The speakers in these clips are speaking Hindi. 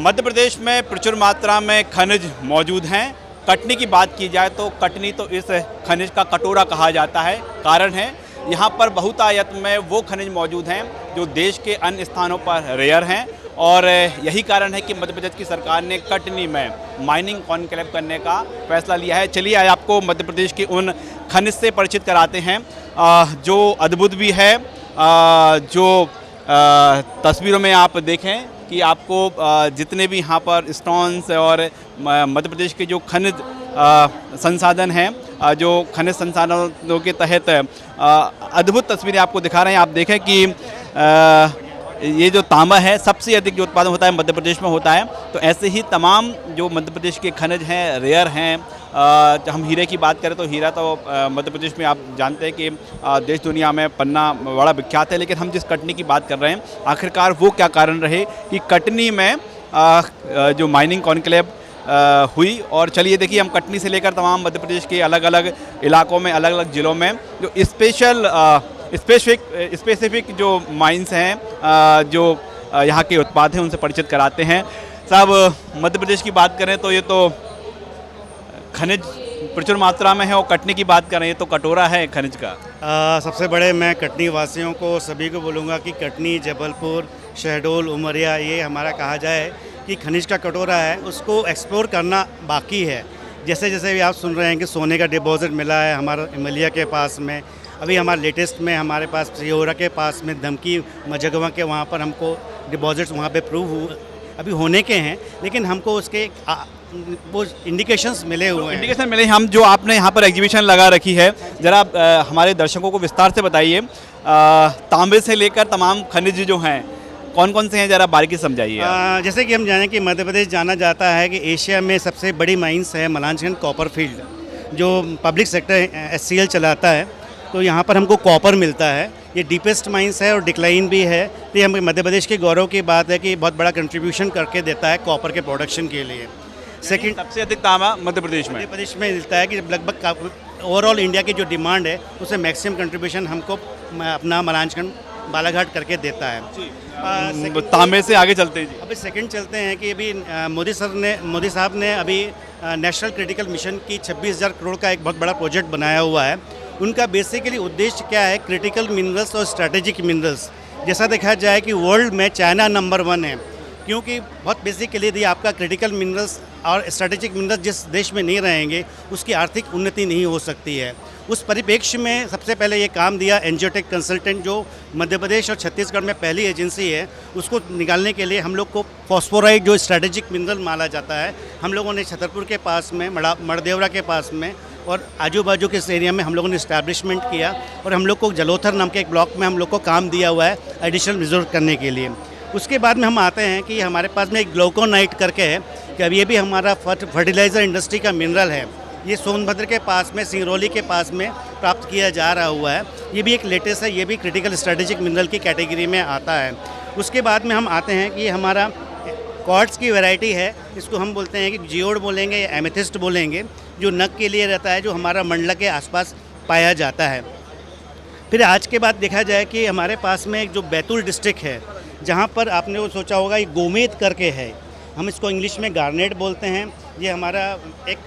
मध्य प्रदेश में प्रचुर मात्रा में खनिज मौजूद हैं। कटनी की बात की जाए तो कटनी तो इस खनिज का कटोरा कहा जाता है। कारण है यहाँ पर बहुतायत में वो खनिज मौजूद हैं जो देश के अन्य स्थानों पर रेयर हैं और यही कारण है कि मध्य प्रदेश की सरकार ने कटनी में माइनिंग कॉन्क्लेव करने का फैसला लिया है। चलिए आज आपको मध्य प्रदेश के उन खनिज से परिचित कराते हैं जो अद्भुत भी है, जो तस्वीरों में आप देखें कि आपको जितने भी यहाँ पर स्टोन्स और मध्य प्रदेश के जो खनिज संसाधन हैं, जो खनिज संसाधनों के तहत अद्भुत तस्वीरें आपको दिखा रहे हैं। आप देखें कि ये जो तांबा है सबसे अधिक जो उत्पादन होता है मध्य प्रदेश में होता है। तो ऐसे ही तमाम जो मध्य प्रदेश के खनिज हैं, रेयर हैं। हम हीरे की बात करें तो हीरा तो मध्य प्रदेश में आप जानते हैं कि देश दुनिया में पन्ना बड़ा विख्यात है। लेकिन हम जिस कटनी की बात कर रहे हैं, आखिरकार वो क्या कारण रहे कि कटनी में जो माइनिंग कॉन्क्लेव हुई। और चलिए देखिए, हम कटनी से लेकर तमाम मध्य प्रदेश के अलग अलग इलाकों में, अलग अलग ज़िलों में जो स्पेसिफिक जो माइंस हैं, जो यहाँ के उत्पाद हैं, उनसे परिचित कराते हैं। साहब, मध्य प्रदेश की बात करें तो ये तो खनिज प्रचुर मात्रा में है और कटनी की बात करें तो कटोरा है खनिज का। सबसे बड़े मैं कटनी वासियों को सभी को बोलूँगा कि कटनी, जबलपुर, शहडोल, उमरिया, ये हमारा कहा जाए कि खनिज का कटोरा है, उसको एक्सप्लोर करना बाकी है। जैसे जैसे भी आप सुन रहे हैं कि सोने का डिपॉजिट मिला है हमारा इमलिया के पास में, अभी हमारे लेटेस्ट में हमारे पास सिहोरा के पास में धमकी मझगवा के वहाँ पर हमको डिपॉजिट्स वहाँ पे प्रूव अभी होने के हैं, लेकिन हमको उसके वो इंडिकेशंस मिले हुए हैं। इंडिकेशन मिले हम जो आपने यहाँ पर एग्जीबिशन लगा रखी है, ज़रा हमारे दर्शकों को विस्तार से बताइए। तांबे से लेकर तमाम खनिज जो हैं कौन कौन से हैं, ज़रा बारीकी समझाइए। जैसे कि हम जानें कि मध्य प्रदेश जाना जाता है कि एशिया में सबसे बड़ी माइंस है मलांचगंज कॉपर फील्ड, जो पब्लिक सेक्टर SCL चलाता है। तो यहाँ पर हमको कॉपर मिलता है, ये डीपेस्ट माइंस है और डिक्लाइन भी है। तो ये हम मध्य प्रदेश के गौरव की बात है कि बहुत बड़ा कंट्रीब्यूशन करके देता है कॉपर के प्रोडक्शन के लिए। सेकंड सबसे अधिक तांबा मध्य प्रदेश में मिलता है कि लगभग ओवरऑल इंडिया की जो डिमांड है उससे मैक्सिमम कंट्रीब्यूशन हमको अपना मलांचगंज बालाघाट करके देता है। तांबे से आगे चलते हैं। अभी सेकंड चलते हैं कि अभी मोदी साहब ने अभी नेशनल क्रिटिकल मिशन की 26,000 करोड़ का एक बहुत बड़ा प्रोजेक्ट बनाया हुआ है। उनका बेसिकली उद्देश्य क्या है, क्रिटिकल मिनरल्स और स्ट्रैटेजिक मिनरल्स। जैसा देखा जाए कि वर्ल्ड में चाइना नंबर 1 है, क्योंकि बहुत बेसिकली यदि आपका क्रिटिकल मिनरल्स और स्ट्रैटेजिक मिनरल्स जिस देश में नहीं रहेंगे उसकी आर्थिक उन्नति नहीं हो सकती है। उस परिप्रेक्ष्य में सबसे पहले ये काम दिया एनजियोटेक कंसल्टेंट, जो मध्य प्रदेश और छत्तीसगढ़ में पहली एजेंसी है। उसको निकालने के लिए हम लोग को फॉस्फोराइड जो स्ट्रैटेजिक मिनरल माना जाता है, हम लोगों ने छतरपुर के पास में, मड़देवरा के पास में और आजू बाजू के इस एरिया में हम लोगों ने इस्टेब्लिशमेंट किया। और हम लोग को जलोथर नाम के एक ब्लॉक में हम लोग को काम दिया हुआ है एडिशनल रिजर्व करने के लिए। उसके बाद में हम आते हैं कि हमारे पास में एक ग्लूकोनाइट करके है, कि अब ये भी हमारा फर्टिलाइज़र इंडस्ट्री का मिनरल है। ये सोनभद्र के पास में, सिंगरौली के पास में प्राप्त किया जा रहा हुआ है। ये भी एक लेटेस्ट है, ये भी क्रिटिकल स्ट्रैटेजिक मिनरल की कैटेगरी में आता है। उसके बाद में हम आते हैं कि हमारा क्वार्ट्ज की वैरायटी है, इसको हम बोलते हैं कि जियोड बोलेंगे या एमेथिस्ट बोलेंगे, जो नग के लिए रहता है, जो हमारा मंडला के आसपास पाया जाता है। फिर आज के बाद देखा जाए कि हमारे पास में एक जो बैतूल डिस्ट्रिक्ट है, जहाँ पर आपने वो सोचा होगा ये गोमेद करके है, हम इसको इंग्लिश में गार्नेट बोलते हैं। ये हमारा एक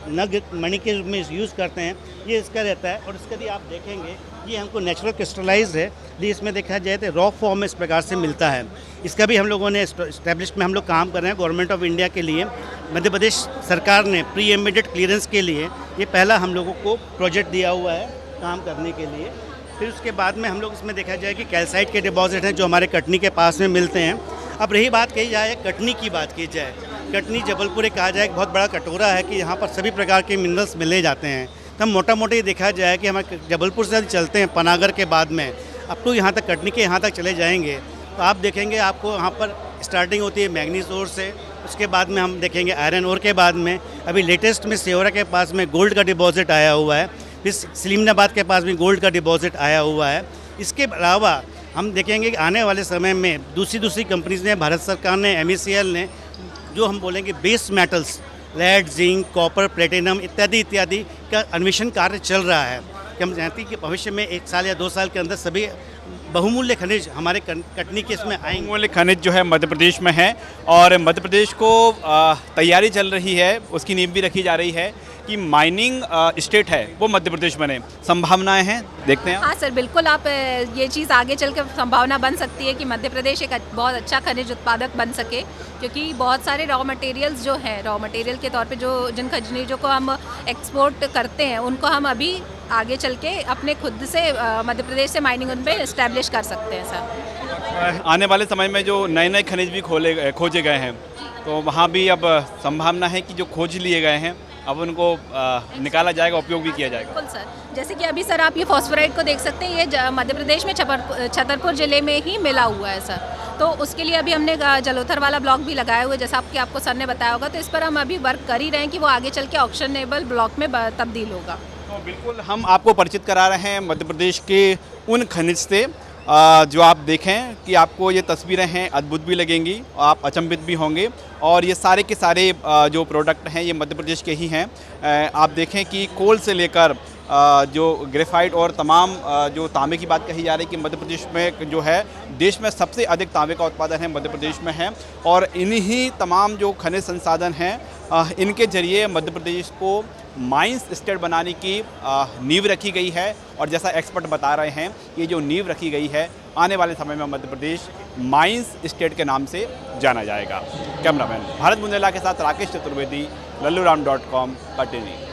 नग मणि के रूप में यूज़ करते हैं, ये इसका रहता है। और इसका भी आप देखेंगे ये हमको नेचुरल क्रिस्टलाइज्ड है, ये इसमें देखा जाए तो रॉ फॉर्म में इस प्रकार से मिलता है। इसका भी हम लोगों ने इस्टेब्लिश में हम लोग काम कर रहे हैं गवर्नमेंट ऑफ इंडिया के लिए। मध्य प्रदेश सरकार ने प्री इमीडिएट क्लियरेंस के लिए ये पहला हम लोगों को प्रोजेक्ट दिया हुआ है काम करने के लिए। फिर उसके बाद में हम लोग इसमें देखा जाए कि कैल्साइट के डिपॉजिट हैं जो हमारे कटनी के पास में मिलते हैं। अब रही बात कही जाए कटनी की बात की जाए, कटनी जबलपुर एक कहा जाए एक बहुत बड़ा कटोरा है कि यहाँ पर सभी प्रकार के मिनरल्स मिले जाते हैं। तो हम मोटा मोटी देखा जाए कि हमारे जबलपुर से चलते हैं पनागर के बाद में अप टू यहाँ तक कटनी के यहाँ तक चले जाएंगे तो आप देखेंगे आपको यहाँ पर स्टार्टिंग होती है मैग्नीज ओर से, उसके बाद में हम देखेंगे आयरन ओर के बाद में अभी लेटेस्ट में सिहोरा के पास में गोल्ड का डिपॉजिट आया हुआ है, फिर सलीमनाबाद के पास में गोल्ड का डिपॉजिट आया हुआ है। इसके अलावा हम देखेंगे कि आने वाले समय में दूसरी कंपनीज ने, भारत सरकार ने, MECL ने, जो हम बोलेंगे base metals, lead, zinc, copper, platinum इत्यादि का अन्वेषण कार्य चल रहा है कि हम जानते हैं कि भविष्य में 1 साल या 2 साल के अंदर सभी बहुमूल्य खनिज हमारे कटनी के इसमें आएंगे। बहुमूल्य खनिज जो है मध्य प्रदेश में है और मध्य प्रदेश को तैयारी चल रही है, उसकी नींव भी रखी जा रही है कि माइनिंग स्टेट है वो मध्य प्रदेश बने। संभावनाएं हैं, देखते हैं। हाँ सर, बिल्कुल आप ये चीज़ आगे चल के संभावना बन सकती है कि मध्य प्रदेश एक बहुत अच्छा खनिज उत्पादक बन सके, क्योंकि बहुत सारे रॉ मटेरियल्स जो हैं, रॉ मटेरियल के तौर पे जो जिन खनिजों को हम एक्सपोर्ट करते हैं उनको हम अभी आगे चल के अपने खुद से मध्य प्रदेश से माइनिंग उन पर इस्टेब्लिश कर सकते हैं सर। आने वाले समय में जो नए नए खनिज भी खोजे गए हैं, तो वहाँ भी अब संभावना है कि जो खोज लिए गए हैं अब उनको निकाला जाएगा, उपयोग भी किया जाएगा। बिल्कुल सर, जैसे कि अभी सर आप ये फॉस्फोराइट को देख सकते हैं, ये मध्य प्रदेश में छतरपुर ज़िले में ही मिला हुआ है सर। तो उसके लिए अभी हमने जलोथर वाला ब्लॉक भी लगाया हुआ है, जैसा आपको सर ने बताया होगा। तो इस पर हम अभी वर्क कर ही रहे हैं कि वो आगे चल के ऑक्शनेबल ब्लॉक में तब्दील होगा। तो बिल्कुल हम आपको परिचित करा रहे हैं मध्य प्रदेश के उन खनिज से जो आप देखें कि आपको ये तस्वीरें हैं अद्भुत भी लगेंगी, आप अचंभित भी होंगे। और ये सारे के सारे जो प्रोडक्ट हैं ये मध्य प्रदेश के ही हैं। आप देखें कि कोल से लेकर जो ग्रेफाइट और तमाम जो तांबे की बात कही जा रही है कि मध्य प्रदेश में जो है देश में सबसे अधिक तांबे का उत्पादन है मध्य प्रदेश में है। और इन्हीं तमाम जो खनिज संसाधन हैं इनके जरिए मध्य प्रदेश को माइंस स्टेट बनाने की नींव रखी गई है। और जैसा एक्सपर्ट बता रहे हैं, ये जो नींव रखी गई है आने वाले समय में मध्य प्रदेश माइंस स्टेट के नाम से जाना जाएगा। कैमरामैन भारत बुंदेला के साथ राकेश चतुर्वेदी, लल्लूराम.com, कटनी।